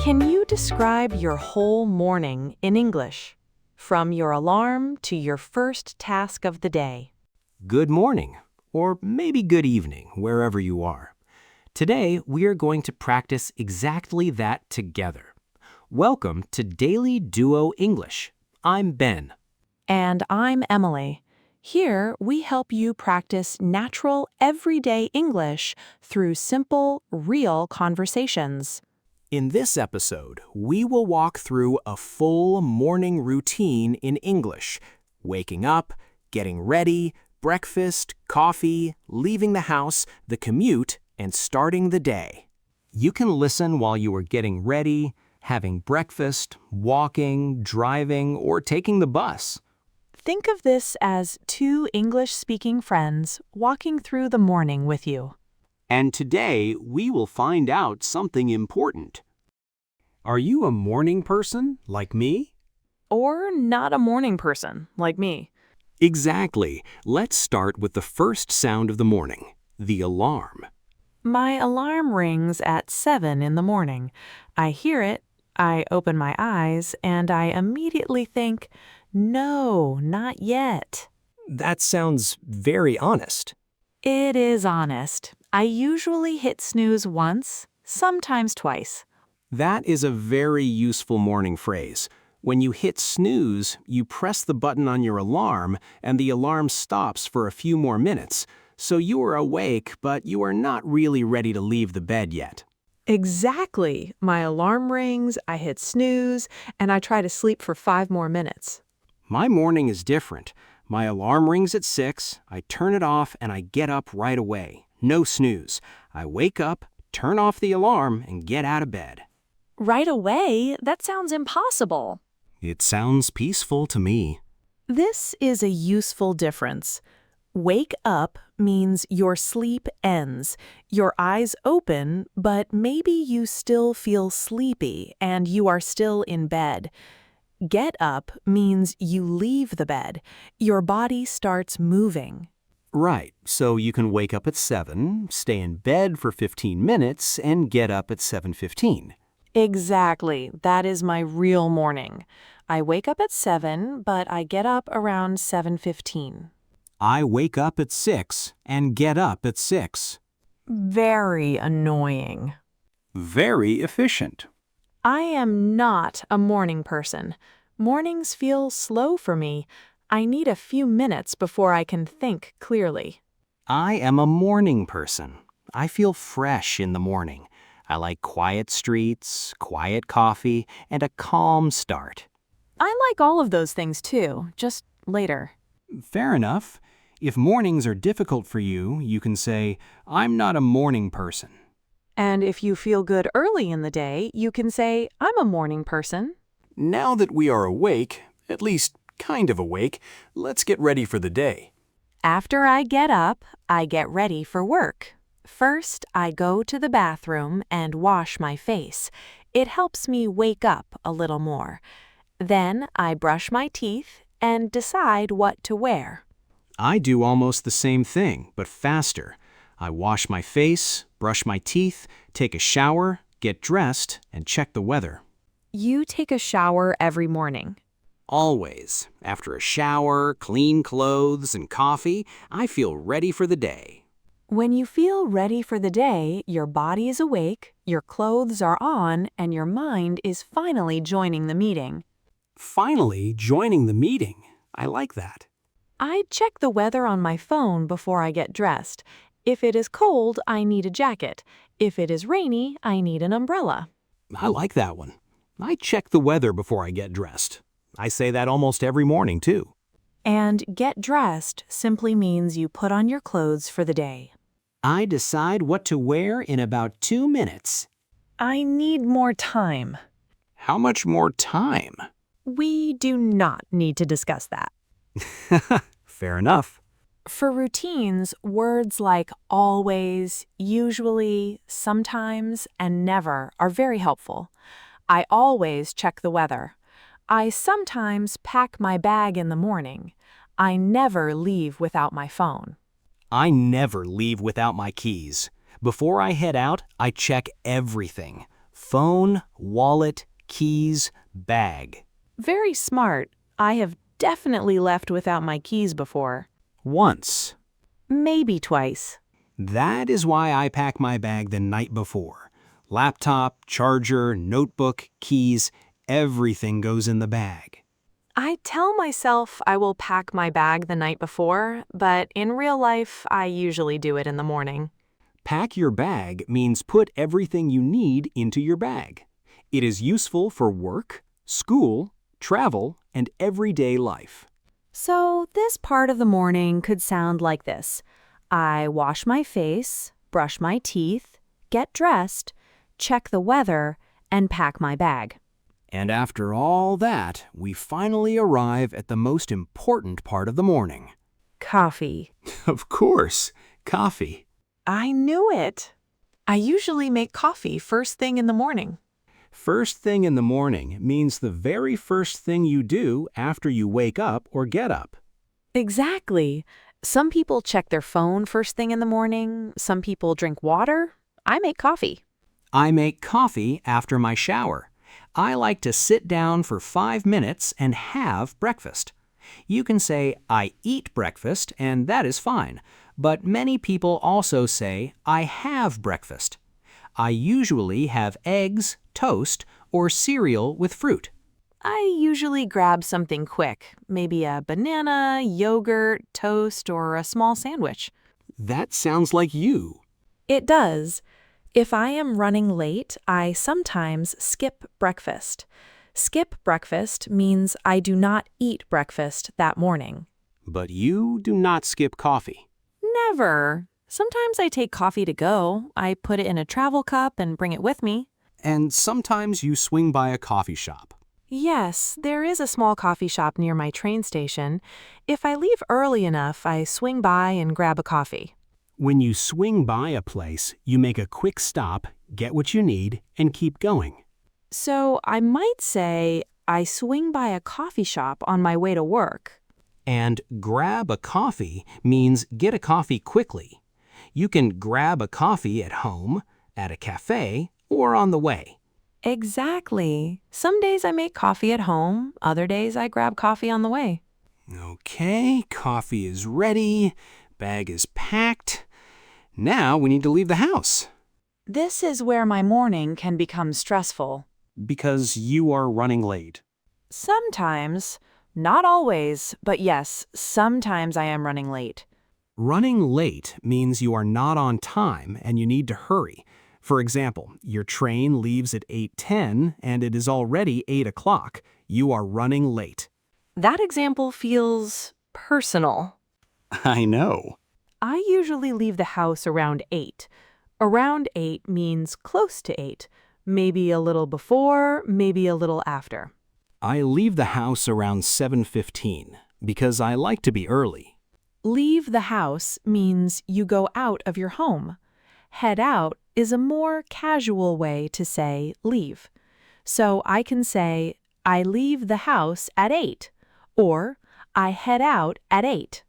Can you describe your whole morning in English? From your alarm to your first task of the day. Good morning, or maybe good evening, wherever you are. Today, we are going to practice exactly that together. Welcome to Daily Duo English. I'm Ben. And I'm Emily. Here, we help you practice natural, everyday English through simple, real conversations. In this episode, we will walk through a full morning routine in English. Waking up, getting ready, breakfast, coffee, leaving the house, the commute, and starting the day. You can listen while you are getting ready, having breakfast, walking, driving, or taking the bus. Think of this as two English-speaking friends walking through the morning with you. And today, we will find out something important. Are you a morning person like me? Or not a morning person, like me. Exactly. Let's start with the first sound of the morning, the alarm. My alarm rings at 7 in the morning. I hear it, I open my eyes, and I immediately think, no, not yet. That sounds very honest. It is honest. I usually hit snooze once, sometimes twice. That is a very useful morning phrase. When you hit snooze, you press the button on your alarm, and the alarm stops for a few more minutes. So you are awake, but you are not really ready to leave the bed yet. Exactly. My alarm rings, I hit snooze, and I try to sleep for 5 more minutes. My morning is different. My alarm rings at 6, I turn it off, and I get up right away. No snooze. I wake up, turn off the alarm, and get out of bed. Right away? That sounds impossible. It sounds peaceful to me. This is a useful difference. Wake up means your sleep ends. Your eyes open, but maybe you still feel sleepy and you are still in bed. Get up means you leave the bed. Your body starts moving. Right, so you can wake up at 7, stay in bed for 15 minutes, and get up at 7:15. Exactly. That is my real morning. I wake up at 7, but I get up around 7:15. I wake up at 6 and get up at 6. Very annoying. Very efficient. I am not a morning person. Mornings feel slow for me. I need a few minutes before I can think clearly. I am a morning person. I feel fresh in the morning. I like quiet streets, quiet coffee, and a calm start. I like all of those things too, just later. Fair enough. If mornings are difficult for you, you can say, I'm not a morning person. And if you feel good early in the day, you can say, I'm a morning person. Now that we are awake, at least kind of awake, let's get ready for the day. After I get up, I get ready for work. First, I go to the bathroom and wash my face. It helps me wake up a little more. Then I brush my teeth and decide what to wear. I do almost the same thing, but faster. I wash my face, brush my teeth, take a shower, get dressed, and check the weather. You take a shower every morning. Always. After a shower, clean clothes, and coffee, I feel ready for the day. When you feel ready for the day, your body is awake, your clothes are on, and your mind is finally joining the meeting. Finally, joining the meeting. I like that. I check the weather on my phone before I get dressed. If it is cold, I need a jacket. If it is rainy, I need an umbrella. I like that one. I check the weather before I get dressed. I say that almost every morning, too. And get dressed simply means you put on your clothes for the day. I decide what to wear in about 2 minutes. I need more time. How much more time? We do not need to discuss that. Fair enough. For routines, words like always, usually, sometimes, and never are very helpful. I always check the weather. I sometimes pack my bag in the morning. I never leave without my phone. I never leave without my keys. Before I head out, I check everything. Phone, wallet, keys, bag. Very smart. I have definitely left without my keys before. Once. Maybe twice. That is why I pack my bag the night before. Laptop, charger, notebook, keys, everything goes in the bag. I tell myself I will pack my bag the night before, but in real life, I usually do it in the morning. Pack your bag means put everything you need into your bag. It is useful for work, school, travel, and everyday life. So this part of the morning could sound like this. I wash my face, brush my teeth, get dressed, check the weather, and pack my bag. And after all that, we finally arrive at the most important part of the morning. Coffee. Of course, coffee. I knew it. I usually make coffee first thing in the morning. First thing in the morning means the very first thing you do after you wake up or get up. Exactly. Some people check their phone first thing in the morning. Some people drink water. I make coffee. I make coffee after my shower. I like to sit down for 5 minutes and have breakfast. You can say, I eat breakfast, and that is fine. But many people also say, I have breakfast. I usually have eggs, toast, or cereal with fruit. I usually grab something quick, maybe a banana, yogurt, toast, or a small sandwich. That sounds like you. It does. If I am running late, I sometimes skip breakfast. Skip breakfast means I do not eat breakfast that morning. But you do not skip coffee. Never. Sometimes I take coffee to go. I put it in a travel cup and bring it with me. And sometimes you swing by a coffee shop. Yes, there is a small coffee shop near my train station. If I leave early enough, I swing by and grab a coffee. When you swing by a place, you make a quick stop, get what you need, and keep going. So I might say I swing by a coffee shop on my way to work. And grab a coffee means get a coffee quickly. You can grab a coffee at home, at a cafe, or on the way. Exactly. Some days I make coffee at home, other days I grab coffee on the way. Okay, coffee is ready, bag is packed. Now we need to leave the house. This is where my morning can become stressful. Because you are running late. Sometimes. Not always, but yes, sometimes I am running late. Running late means you are not on time and you need to hurry. For example, your train leaves at 8:10 and it is already 8 o'clock. You are running late. That example feels personal. I know. I usually leave the house around 8. Around 8 means close to 8. Maybe a little before, maybe a little after. I leave the house around 7:15 because I like to be early. Leave the house means you go out of your home. Head out is a more casual way to say leave. So I can say, I leave the house at 8, or I head out at 8.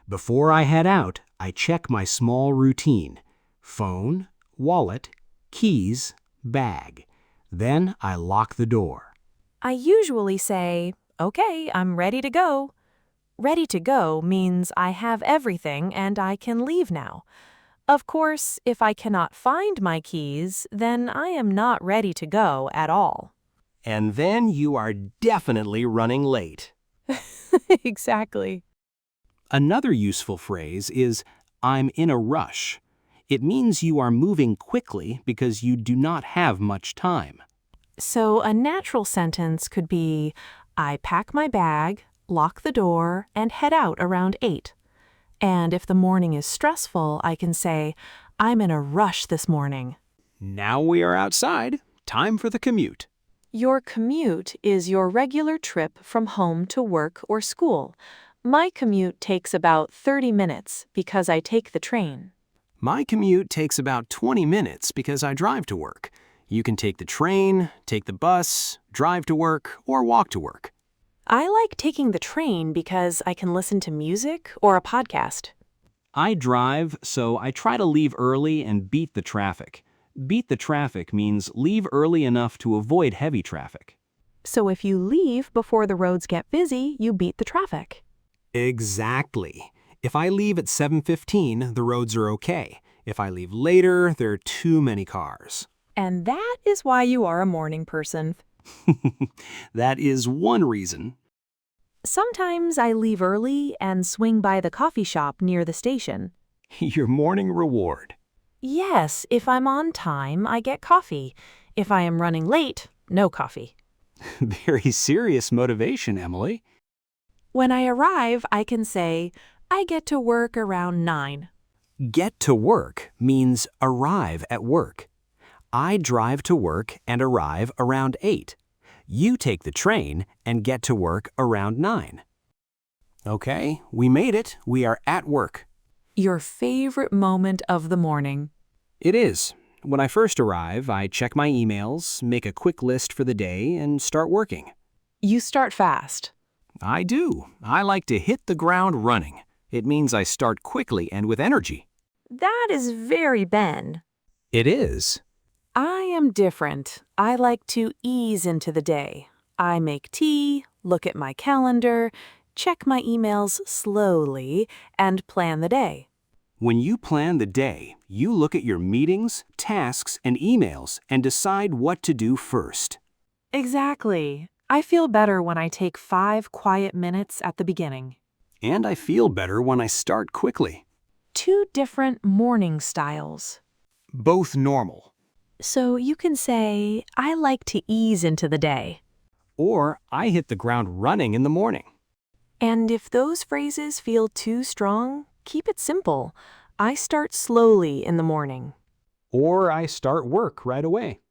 Before I head out, I check my small routine. Phone, wallet, keys, bag. Then I lock the door. I usually say, okay, I'm ready to go. Ready to go means I have everything and I can leave now. Of course, if I cannot find my keys, then I am not ready to go at all. And then you are definitely running late. Exactly. Another useful phrase is, I'm in a rush. It means you are moving quickly because you do not have much time. So a natural sentence could be, I pack my bag, lock the door, and head out around 8. And if the morning is stressful, I can say, I'm in a rush this morning. Now we are outside. Time for the commute. Your commute is your regular trip from home to work or school. My commute takes about 30 minutes because I take the train. My commute takes about 20 minutes because I drive to work. You can take the train, take the bus, drive to work, or walk to work. I like taking the train because I can listen to music or a podcast. I drive, so I try to leave early and beat the traffic. Beat the traffic means leave early enough to avoid heavy traffic. So if you leave before the roads get busy, you beat the traffic. Exactly. If I leave at 7:15, the roads are okay. If I leave later, there are too many cars. And that is why you are a morning person. That is one reason. Sometimes I leave early and swing by the coffee shop near the station. Your morning reward. Yes, if I'm on time, I get coffee. If I am running late, no coffee. Very serious motivation, Emily. When I arrive, I can say, I get to work around 9. Get to work means arrive at work. I drive to work and arrive around 8. You take the train and get to work around 9. Okay, we made it. We are at work. Your favorite moment of the morning. It is. When I first arrive, I check my emails, make a quick list for the day, and start working. You start fast. I do. I like to hit the ground running. It means I start quickly and with energy. That is very Ben. It is. I am different. I like to ease into the day. I make tea, look at my calendar, check my emails slowly, and plan the day. When you plan the day, you look at your meetings, tasks, and emails and decide what to do first. Exactly. I feel better when I take 5 quiet minutes at the beginning. And I feel better when I start quickly. 2 different morning styles. Both normal. So you can say, I like to ease into the day. Or I hit the ground running in the morning. And if those phrases feel too strong, keep it simple. I start slowly in the morning. Or I start work right away.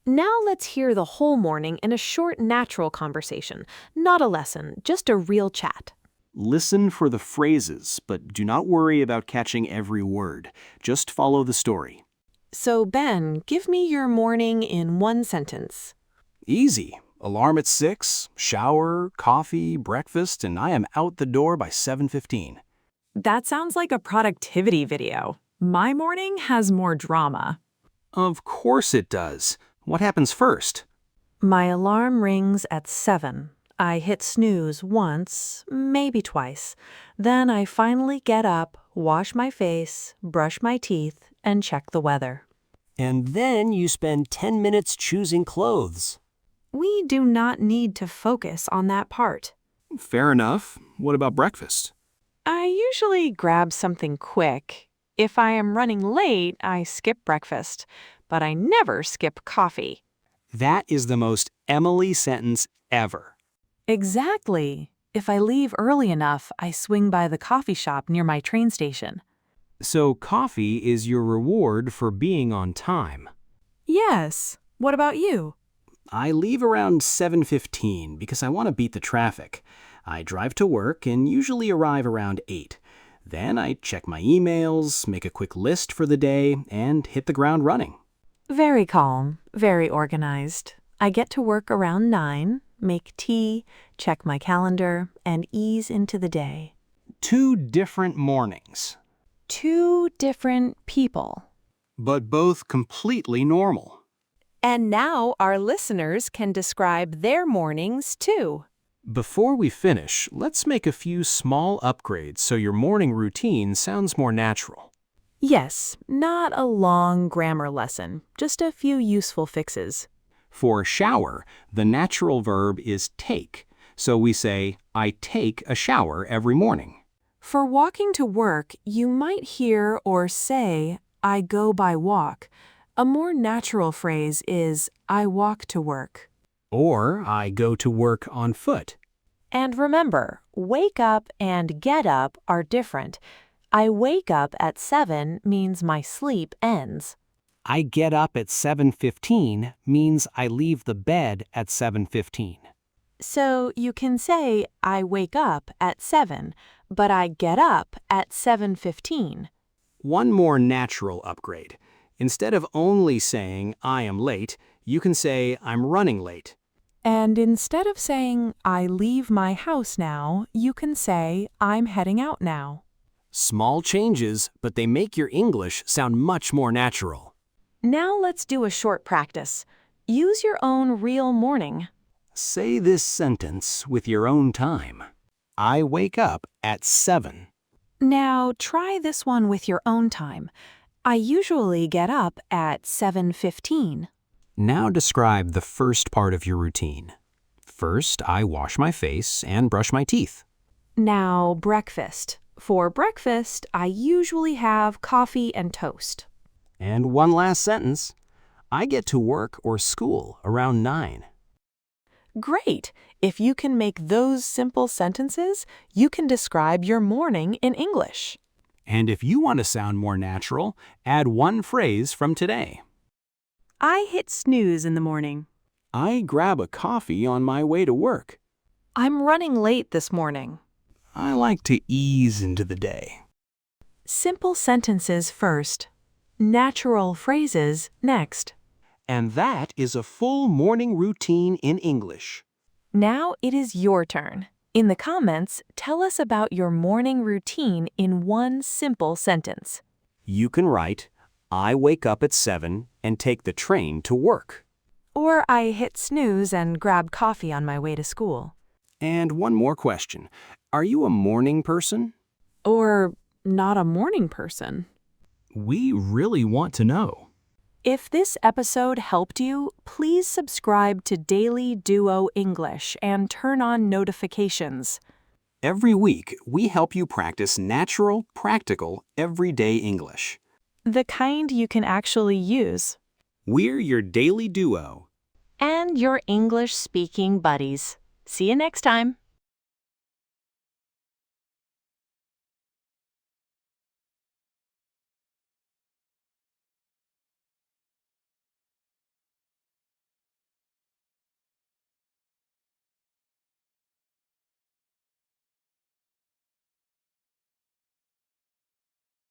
Now let's hear the whole morning in a short, natural conversation. Not a lesson, just a real chat. Listen for the phrases, but do not worry about catching every word. Just follow the story. So, Ben, give me your morning in 1 sentence. Easy. Alarm at 6, shower, coffee, breakfast, and I am out the door by 7:15. That sounds like a productivity video. My morning has more drama. Of course it does. What happens first? My alarm rings at 7. I hit snooze once, maybe twice. Then I finally get up, wash my face, brush my teeth, and check the weather. And then you spend 10 minutes choosing clothes. We do not need to focus on that part. Fair enough. What about breakfast? I usually grab something quick. If I am running late, I skip breakfast, but I never skip coffee. That is the most Emily sentence ever. Exactly. If I leave early enough, I swing by the coffee shop near my train station. So coffee is your reward for being on time. Yes. What about you? I leave around 7:15 because I want to beat the traffic. I drive to work and usually arrive around 8. Then I check my emails, make a quick list for the day, and hit the ground running. Very calm, very organized. I get to work around 9, make tea, check my calendar, and ease into the day. 2 different mornings, 2 different people. but both completely normal. And now our listeners can describe their mornings too. Before we finish, let's make a few small upgrades so your morning routine sounds more natural. Yes, not a long grammar lesson, just a few useful fixes. For shower, the natural verb is take, so we say, I take a shower every morning. For walking to work, you might hear or say, I go by walk. A more natural phrase is, I walk to work. Or I go to work on foot. And remember, wake up and get up are different. I wake up at 7 means my sleep ends. I get up at 7:15 means I leave the bed at 7:15. So you can say, I wake up at 7, but I get up at 7:15. One more natural upgrade. Instead of only saying I am late, you can say I'm running late. And instead of saying, I leave my house now, you can say, I'm heading out now. Small changes, but they make your English sound much more natural. Now let's do a short practice. Use your own real morning. Say this sentence with your own time. I wake up at 7. Now try this one with your own time. I usually get up at 7:15. Now describe the first part of your routine. First, I wash my face and brush my teeth. Now breakfast. For breakfast, I usually have coffee and toast. And one last sentence. I get to work or school around 9. Great! If you can make those simple sentences, you can describe your morning in English. And if you want to sound more natural, add one phrase from today. I hit snooze in the morning. I grab a coffee on my way to work. I'm running late this morning. I like to ease into the day. Simple sentences first. Natural phrases next. And that is a full morning routine in English. Now it is your turn. In the comments, tell us about your morning routine in one simple sentence. You can write, I wake up at 7 and take the train to work. Or I hit snooze and grab coffee on my way to school. And one more question. Are you a morning person? Or not a morning person. We really want to know. If this episode helped you, please subscribe to Daily Duo English and turn on notifications. Every week, we help you practice natural, practical, everyday English. The kind you can actually use. We're your daily duo. And your English speaking buddies. See you next time.